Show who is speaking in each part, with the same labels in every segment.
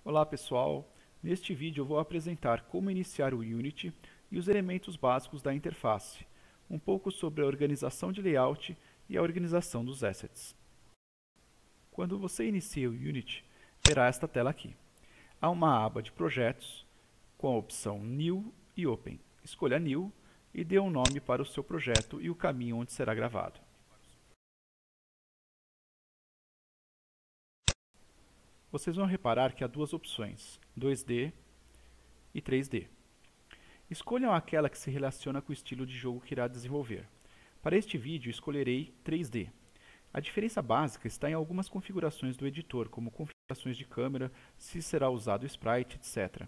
Speaker 1: Olá pessoal, neste vídeo eu vou apresentar como iniciar o Unity e os elementos básicos da interface, um pouco sobre a organização de layout e a organização dos assets. Quando você inicia o Unity, verá esta tela aqui. Há uma aba de projetos com a opção New e Open. Escolha New e dê um nome para o seu projeto e o caminho onde será gravado. Vocês vão reparar que há duas opções, 2D e 3D. Escolham aquela que se relaciona com o estilo de jogo que irá desenvolver. Para este vídeo, escolherei 3D. A diferença básica está em algumas configurações do editor, como configurações de câmera, se será usado sprite, etc.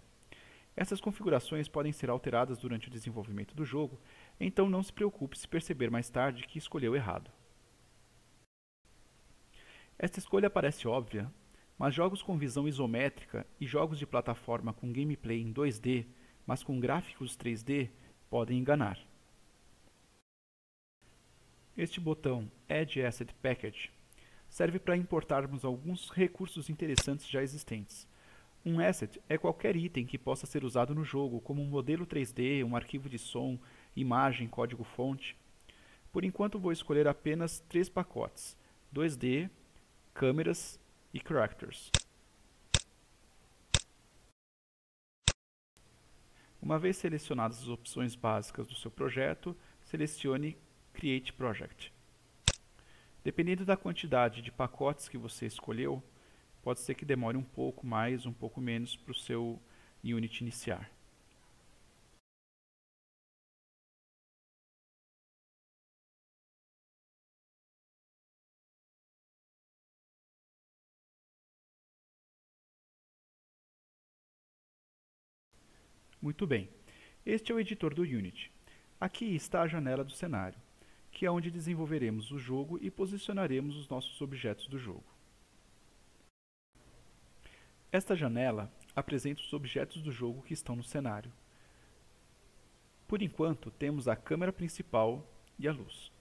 Speaker 1: Essas configurações podem ser alteradas durante o desenvolvimento do jogo, então não se preocupe se perceber mais tarde que escolheu errado. Esta escolha parece óbvia, mas jogos com visão isométrica e jogos de plataforma com gameplay em 2D, mas com gráficos 3D, podem enganar. Este botão Add Asset Package serve para importarmos alguns recursos interessantes já existentes. Um asset é qualquer item que possa ser usado no jogo, como um modelo 3D, um arquivo de som, imagem, código-fonte. Por enquanto vou escolher apenas 3 pacotes: 2D, câmeras e characters. Uma vez selecionadas as opções básicas do seu projeto, selecione Create Project. Dependendo da quantidade de pacotes que você escolheu, pode ser que demore um pouco mais, um pouco menos para o seu Unity iniciar. Muito bem, este é o editor do Unity. Aqui está a janela do cenário, que é onde desenvolveremos o jogo e posicionaremos os nossos objetos do jogo. Esta janela apresenta os objetos do jogo que estão no cenário. Por enquanto, temos a câmera principal e a luz.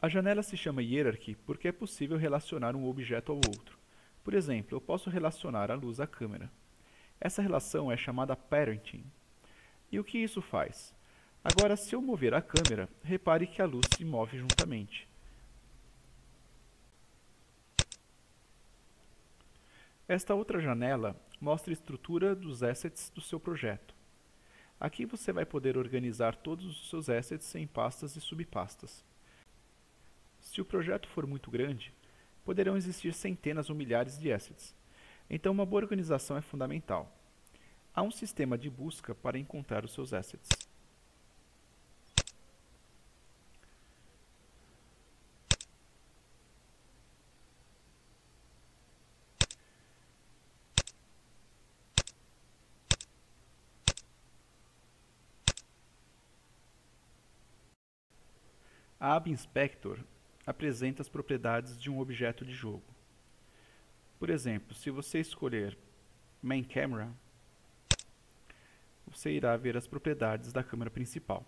Speaker 1: A janela se chama Hierarchy porque é possível relacionar um objeto ao outro. Por exemplo, eu posso relacionar a luz à câmera. Essa relação é chamada Parenting. E o que isso faz? Agora, se eu mover a câmera, repare que a luz se move juntamente. Esta outra janela mostra a estrutura dos assets do seu projeto. Aqui você vai poder organizar todos os seus assets em pastas e subpastas. Se o projeto for muito grande, poderão existir centenas ou milhares de assets. Então uma boa organização é fundamental. Há um sistema de busca para encontrar os seus assets. A aba Inspector apresenta as propriedades de um objeto de jogo. Por exemplo, se você escolher Main Camera, você irá ver as propriedades da câmera principal.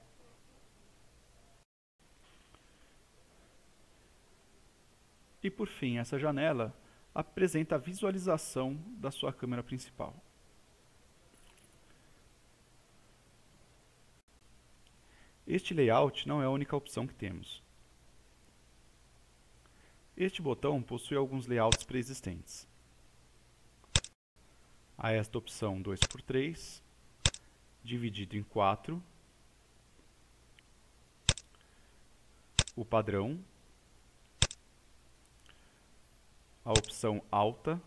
Speaker 1: E por fim, essa janela apresenta a visualização da sua câmera principal. Este layout não é a única opção que temos. Este botão possui alguns layouts pré-existentes. Há esta opção 2x3, dividido em 4, o padrão, a opção alta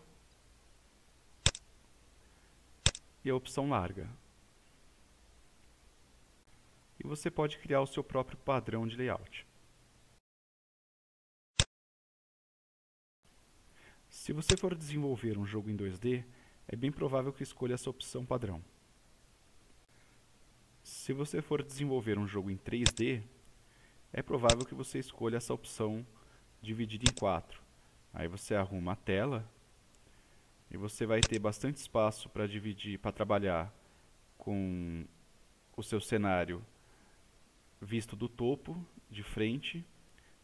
Speaker 1: e a opção larga. E você pode criar o seu próprio padrão de layout. Se você for desenvolver um jogo em 2D, é bem provável que escolha essa opção padrão. Se você for desenvolver um jogo em 3D, é provável que você escolha essa opção dividida em 4. Aí você arruma a tela e você vai ter bastante espaço para dividir, para trabalhar com o seu cenário visto do topo, de frente,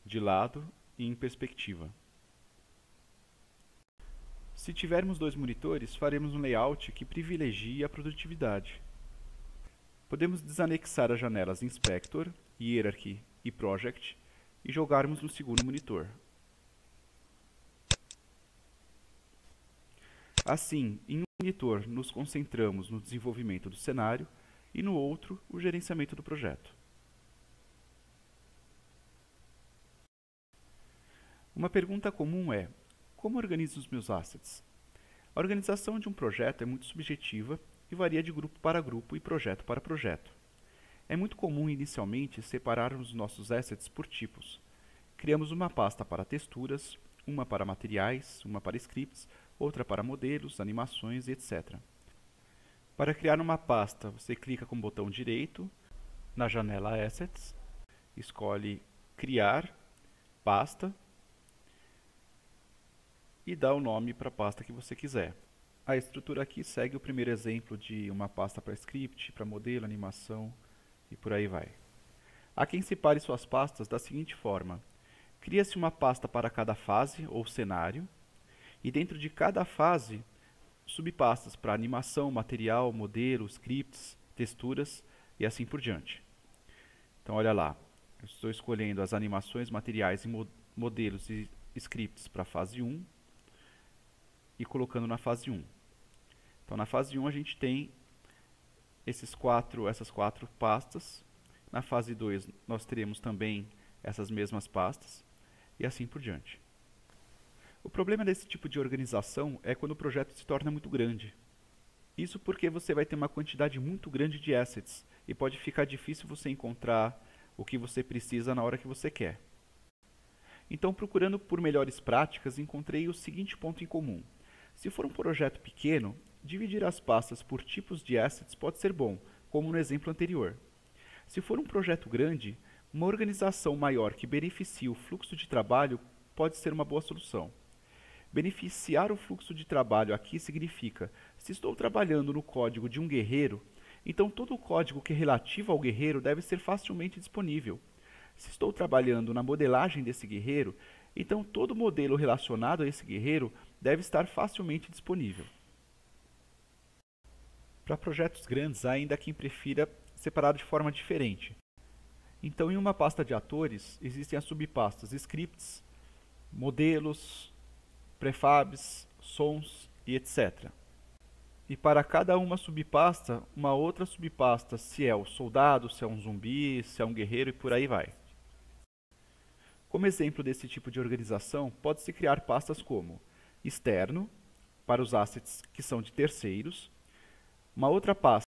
Speaker 1: de lado e em perspectiva. Se tivermos dois monitores, faremos um layout que privilegie a produtividade. Podemos desanexar as janelas Inspector, Hierarchy e Project e jogarmos no segundo monitor. Assim, em um monitor nos concentramos no desenvolvimento do cenário e no outro, o gerenciamento do projeto. Uma pergunta comum é: como organizo os meus assets? A organização de um projeto é muito subjetiva e varia de grupo para grupo e projeto para projeto. É muito comum inicialmente separarmos nossos assets por tipos. Criamos uma pasta para texturas, uma para materiais, uma para scripts, outra para modelos, animações, etc. Para criar uma pasta, você clica com o botão direito na janela Assets, escolhe Criar, Pasta e dá o nome para a pasta que você quiser. A estrutura aqui segue o primeiro exemplo de uma pasta para script, para modelo, animação e por aí vai. Há quem separe suas pastas da seguinte forma: cria-se uma pasta para cada fase ou cenário, e dentro de cada fase, subpastas para animação, material, modelo, scripts, texturas e assim por diante. Então olha lá, eu estou escolhendo as animações, materiais e modelos e scripts para a fase 1 e colocando na fase 1. Então na fase 1 a gente tem essas quatro pastas. Na fase 2 nós teremos também essas mesmas pastas e assim por diante. O problema desse tipo de organização é quando o projeto se torna muito grande. Isso porque você vai ter uma quantidade muito grande de assets e pode ficar difícil você encontrar o que você precisa na hora que você quer. Então, procurando por melhores práticas, encontrei o seguinte ponto em comum. Se for um projeto pequeno, dividir as pastas por tipos de assets pode ser bom, como no exemplo anterior. Se for um projeto grande, uma organização maior que beneficie o fluxo de trabalho pode ser uma boa solução. Beneficiar o fluxo de trabalho aqui significa: se estou trabalhando no código de um guerreiro, então todo o código que é relativo ao guerreiro deve ser facilmente disponível. Se estou trabalhando na modelagem desse guerreiro, então todo modelo relacionado a esse guerreiro deve estar facilmente disponível. Para projetos grandes, há ainda quem prefira separar de forma diferente. Então, em uma pasta de atores, existem as subpastas scripts, modelos, prefabs, sons e etc. E para cada uma subpasta, uma outra subpasta, se é o soldado, se é um zumbi, se é um guerreiro e por aí vai. Como exemplo desse tipo de organização, pode-se criar pastas como externo, para os assets que são de terceiros, uma outra pasta,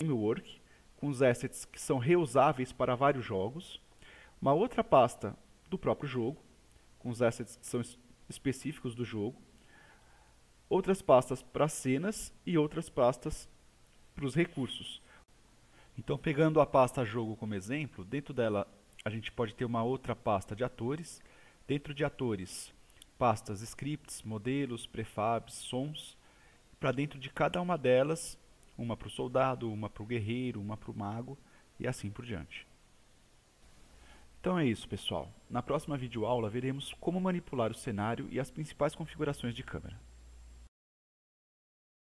Speaker 1: framework, com os assets que são reusáveis para vários jogos, uma outra pasta do próprio jogo, com os assets que são específicos do jogo, outras pastas para cenas e outras pastas para os recursos. Então, pegando a pasta jogo como exemplo, dentro dela a gente pode ter uma outra pasta de atores, dentro de atores, pastas scripts, modelos, prefabs, sons, para dentro de cada uma delas, uma para o soldado, uma para o guerreiro, uma para o mago e assim por diante. Então é isso, pessoal. Na próxima videoaula veremos como manipular o cenário e as principais configurações de câmera.